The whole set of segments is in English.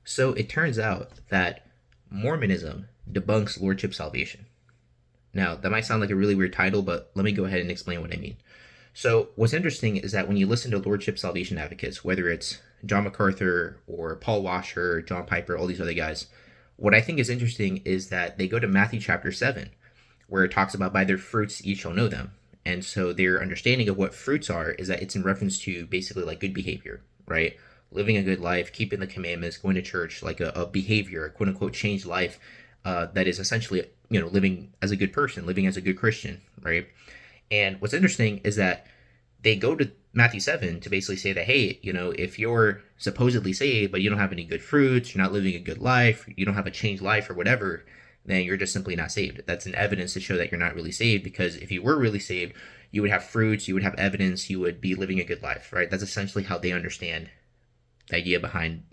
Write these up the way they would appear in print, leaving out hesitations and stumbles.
So it turns out that Mormonism debunks Lordship salvation. Now, that might sound like a really weird title, but let me go ahead and explain what I mean. So, what's interesting is that when you listen to Lordship salvation advocates, whether it's John MacArthur or Paul Washer, John Piper, all these other guys, what I think is interesting is that they go to Matthew chapter 7, where it talks about by their fruits ye shall know them. And so their understanding of what fruits are is that it's in reference to basically like good behavior, right? Living a good life, keeping the commandments, going to church, like a behavior, a quote unquote changed life that is essentially, living as a good person, living as a good Christian, right? And what's interesting is that they go to Matthew 7 to basically say that, hey, if you're supposedly saved, but you don't have any good fruits, you're not living a good life, you don't have a changed life or whatever, then you're just simply not saved. That's an evidence to show that you're not really saved, because if you were really saved, you would have fruits, you would have evidence, you would be living a good life, right? That's essentially how they understand the idea behind,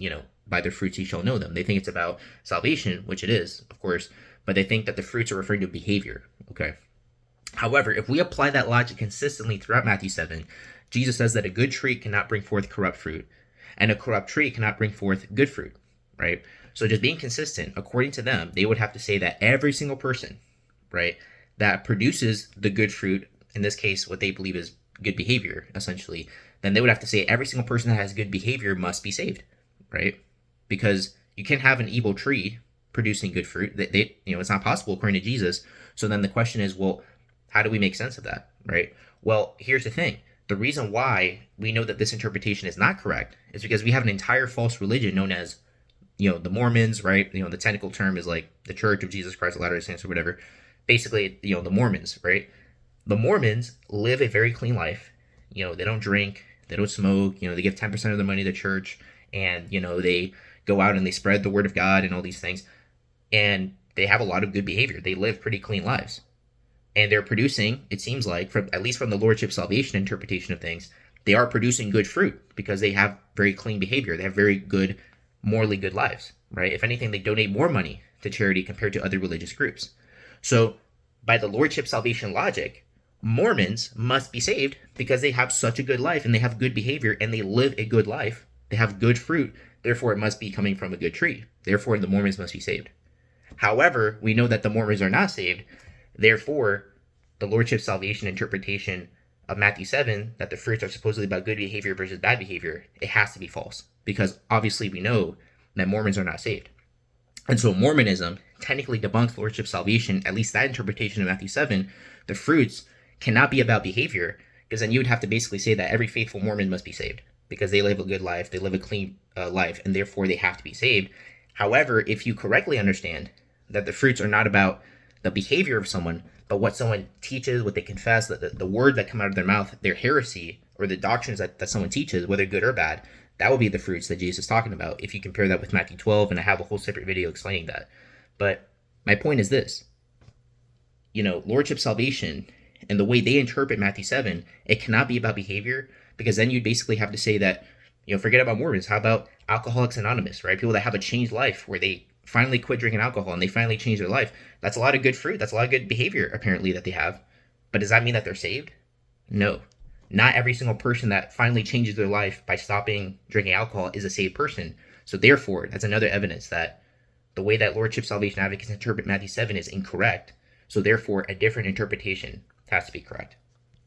by their fruits you shall know them. They think it's about salvation, which it is, of course, but they think that the fruits are referring to behavior, okay? However, if we apply that logic consistently throughout Matthew 7, Jesus says that a good tree cannot bring forth corrupt fruit, and a corrupt tree cannot bring forth good fruit, right? So just being consistent, according to them, they would have to say that every single person, right, that produces the good fruit, in this case, what they believe is good behavior, essentially, then they would have to say every single person that has good behavior must be saved, right? Because you can't have an evil tree producing good fruit. It's not possible according to Jesus. So then the question is, well, how do we make sense of that, right? Well, here's the thing. The reason why we know that this interpretation is not correct is because we have an entire false religion known as, the Mormons, right? The technical term is like the Church of Jesus Christ of Latter-day Saints or whatever. Basically, the Mormons, right? The Mormons live a very clean life. They don't drink, they don't smoke, they give 10% of their money to the church, and, they go out and they spread the word of God and all these things. And they have a lot of good behavior. They live pretty clean lives. And they're producing, it seems like, from at least from the Lordship salvation interpretation of things, they are producing good fruit because they have very clean behavior. They have very good, morally good lives, right? If anything, they donate more money to charity compared to other religious groups. So, by the Lordship salvation logic, Mormons must be saved because they have such a good life and they have good behavior and they live a good life. They have good fruit. Therefore, it must be coming from a good tree. Therefore, the Mormons must be saved. However, we know that the Mormons are not saved. Therefore, the Lordship salvation interpretation of Matthew 7, that the fruits are supposedly about good behavior versus bad behavior, it has to be false. Because obviously we know that Mormons are not saved. And so Mormonism technically debunks Lordship salvation, at least that interpretation of Matthew 7. The fruits cannot be about behavior, because then you would have to basically say that every faithful Mormon must be saved because they live a good life, they live a clean life, and therefore they have to be saved. However, if you correctly understand that the fruits are not about the behavior of someone, but what someone teaches, what they confess, the word that come out of their mouth, their heresy, or the doctrines that someone teaches, whether good or bad, that would be the fruits that Jesus is talking about. If you compare that with Matthew 12, and I have a whole separate video explaining that. But my point is this. Lordship salvation and the way they interpret Matthew 7, it cannot be about behavior, because then you'd basically have to say that, forget about Mormons. How about Alcoholics Anonymous, right? People that have a changed life where they finally quit drinking alcohol and they finally change their life. That's a lot of good fruit. That's a lot of good behavior, apparently, that they have. But does that mean that they're saved? No. Not every single person that finally changes their life by stopping drinking alcohol is a saved person. So therefore, that's another evidence that the way that Lordship salvation advocates interpret Matthew 7 is incorrect. So therefore, a different interpretation has to be correct.